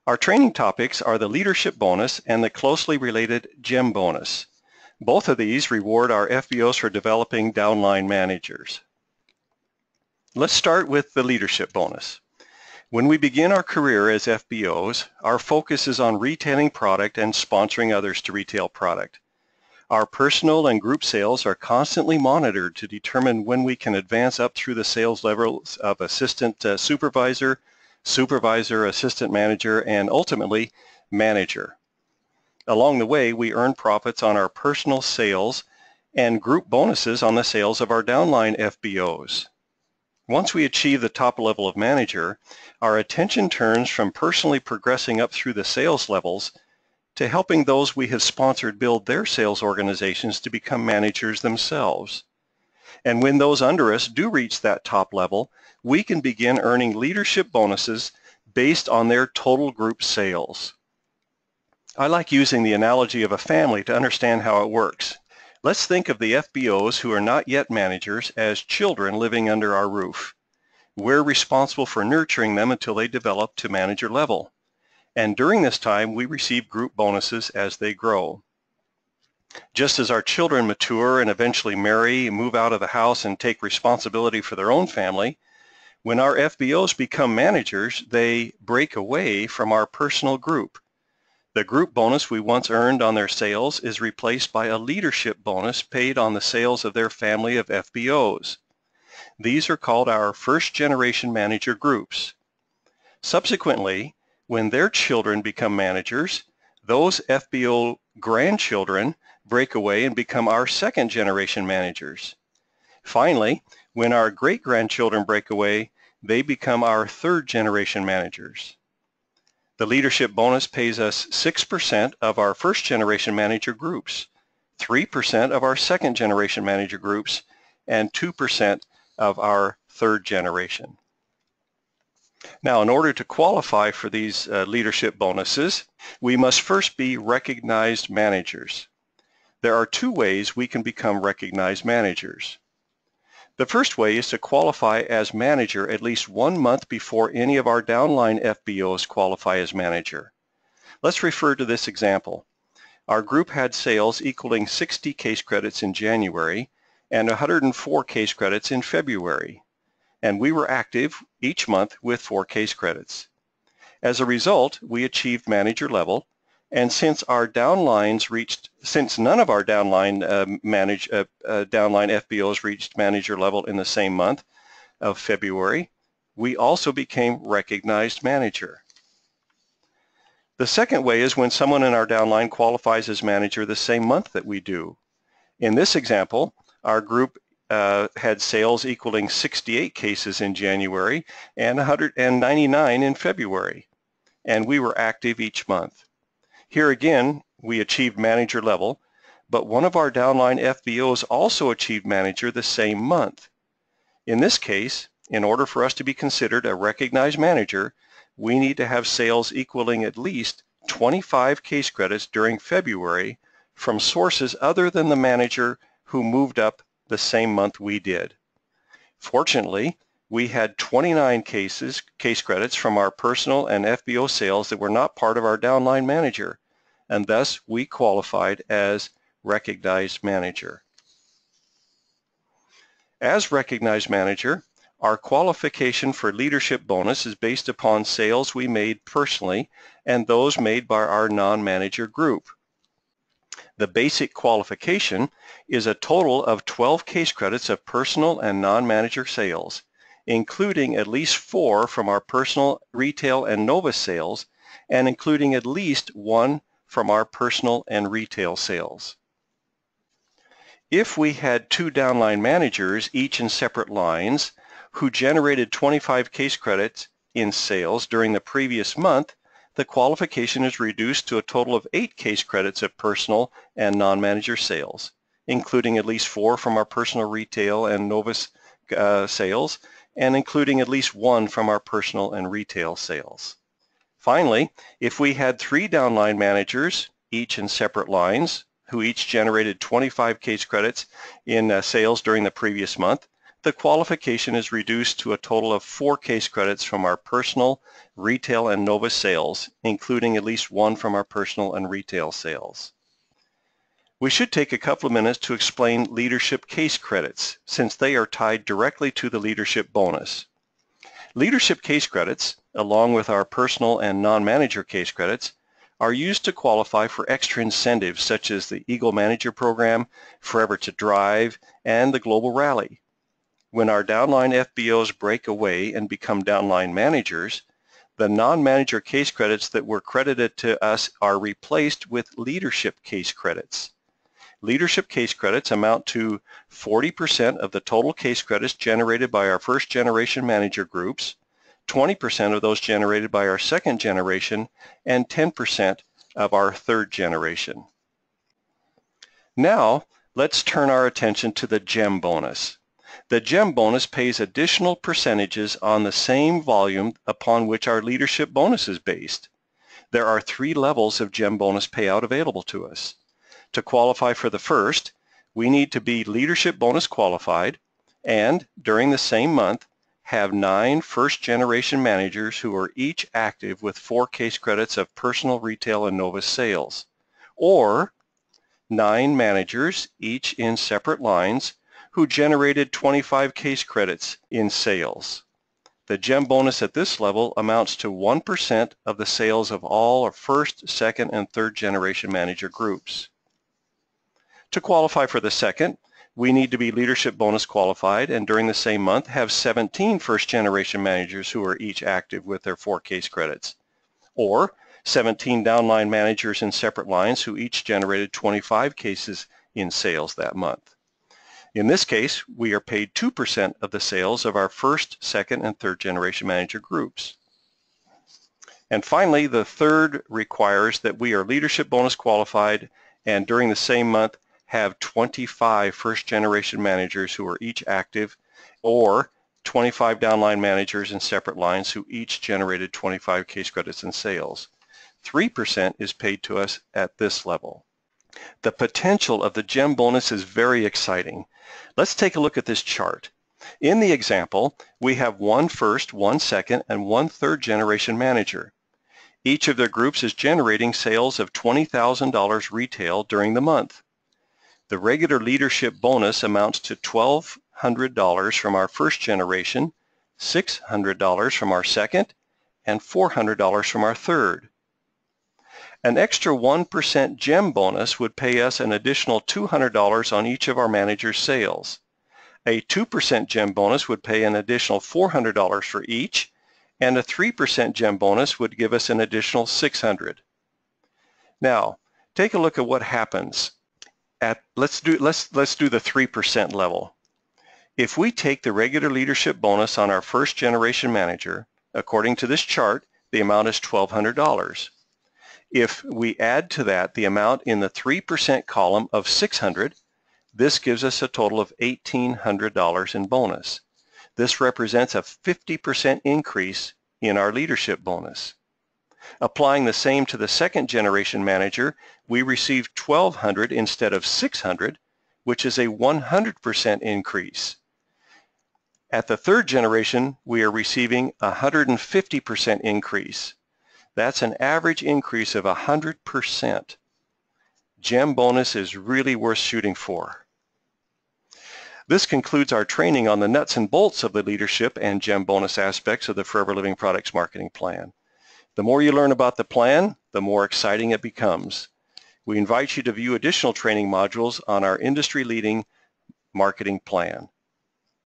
Our training topics are the leadership bonus and the closely related gem bonus. Both of these reward our FBOs for developing downline managers. Let's start with the leadership bonus. When we begin our career as FBOs, our focus is on retailing product and sponsoring others to retail product. Our personal and group sales are constantly monitored to determine when we can advance up through the sales levels of assistant supervisor, assistant manager, and ultimately manager. Along the way, we earn profits on our personal sales and group bonuses on the sales of our downline FBOs. Once we achieve the top level of manager, our attention turns from personally progressing up through the sales levels to helping those we have sponsored build their sales organizations to become managers themselves. And when those under us do reach that top level, we can begin earning leadership bonuses based on their total group sales. I like using the analogy of a family to understand how it works. Let's think of the FBOs who are not yet managers as children living under our roof. We're responsible for nurturing them until they develop to manager level. And during this time, we receive group bonuses as they grow. Just as our children mature and eventually marry, move out of the house, and take responsibility for their own family, when our FBOs become managers, they break away from our personal group. The group bonus we once earned on their sales is replaced by a leadership bonus paid on the sales of their family of FBOs. These are called our first-generation manager groups. Subsequently, when their children become managers, those FBO grandchildren break away and become our second-generation managers. Finally, when our great-grandchildren break away, they become our third-generation managers. The leadership bonus pays us 6% of our first-generation manager groups, 3% of our second-generation manager groups, and 2% of our third generation. Now, in order to qualify for these leadership bonuses, we must first be recognized managers. There are two ways we can become recognized managers. The first way is to qualify as manager at least 1 month before any of our downline FBOs qualify as manager. Let's refer to this example. Our group had sales equaling 60 case credits in January and 104 case credits in February, and we were active each month with 4 case credits. As a result, we achieved manager level, and since none of our downline FBOs reached manager level in the same month of February, we also became recognized manager. The second way is when someone in our downline qualifies as manager the same month that we do. In this example, our group had sales equaling 68 cases in January and 199 in February, and we were active each month. Here again, we achieved manager level, but one of our downline FBOs also achieved manager the same month. In this case, in order for us to be considered a recognized manager, we need to have sales equaling at least 25 case credits during February from sources other than the manager who moved up the same month we did. Fortunately, we had 29 case credits from our personal and FBO sales that were not part of our downline manager, and thus we qualified as recognized manager. As recognized manager, our qualification for leadership bonus is based upon sales we made personally and those made by our non-manager group. The basic qualification is a total of 12 case credits of personal and non-manager sales, including at least 4 from our personal, retail, and novice sales, and including at least 1 from our personal and retail sales. If we had 2 downline managers, each in separate lines, who generated 25 case credits in sales during the previous month, the qualification is reduced to a total of 8 case credits of personal and non-manager sales, including at least 4 from our personal, retail, and novice sales, and including at least 1 from our personal and retail sales. Finally, if we had 3 downline managers, each in separate lines, who each generated 25 case credits in sales during the previous month, the qualification is reduced to a total of 4 case credits from our personal, retail, and novice sales, including at least 1 from our personal and retail sales. We should take a couple of minutes to explain leadership case credits, since they are tied directly to the leadership bonus. Leadership case credits, along with our personal and non-manager case credits, are used to qualify for extra incentives such as the Eagle Manager Program, Forever to Drive, and the Global Rally. When our downline FBOs break away and become downline managers, the non-manager case credits that were credited to us are replaced with leadership case credits. Leadership case credits amount to 40% of the total case credits generated by our first generation manager groups, 20% of those generated by our second generation, and 10% of our third generation. Now, let's turn our attention to the GEM bonus. The GEM bonus pays additional percentages on the same volume upon which our leadership bonus is based. There are 3 levels of GEM bonus payout available to us. To qualify for the first, we need to be leadership bonus qualified and, during the same month, have 9 first-generation managers who are each active with 4 case credits of personal, retail, and novice sales, or 9 managers, each in separate lines, who generated 25 case credits in sales. The GEM bonus at this level amounts to 1% of the sales of all our first, second, and third generation manager groups. To qualify for the second, we need to be leadership bonus qualified and during the same month have 17 first generation managers who are each active with their 4 case credits, or 17 downline managers in separate lines who each generated 25 cases in sales that month. In this case, we are paid 2% of the sales of our first, second, and third generation manager groups. And finally, the third requires that we are leadership bonus qualified and during the same month have 25 first generation managers who are each active, or 25 downline managers in separate lines who each generated 25 case credits in sales. 3% is paid to us at this level. The potential of the GEM bonus is very exciting. Let's take a look at this chart. In the example, we have 1 first, 1 second, and 1 third generation manager. Each of their groups is generating sales of $20,000 retail during the month. The regular leadership bonus amounts to $1,200 from our first generation, $600 from our second, and $400 from our third. An extra 1% GEM bonus would pay us an additional $200 on each of our managers' sales. A 2% GEM bonus would pay an additional $400 for each, and a 3% GEM bonus would give us an additional $600. Now, take a look at what happens. Let's do the 3% level. If we take the regular leadership bonus on our first generation manager, according to this chart, the amount is $1,200. If we add to that the amount in the 3% column of $600, this gives us a total of $1,800 in bonus. This represents a 50% increase in our leadership bonus. Applying the same to the second generation manager, we receive $1,200 instead of $600, which is a 100% increase. At the third generation, we are receiving a 150% increase. That's an average increase of 100%. GEM bonus is really worth shooting for. This concludes our training on the nuts and bolts of the leadership and GEM bonus aspects of the Forever Living Products Marketing Plan. The more you learn about the plan, the more exciting it becomes. We invite you to view additional training modules on our industry-leading marketing plan.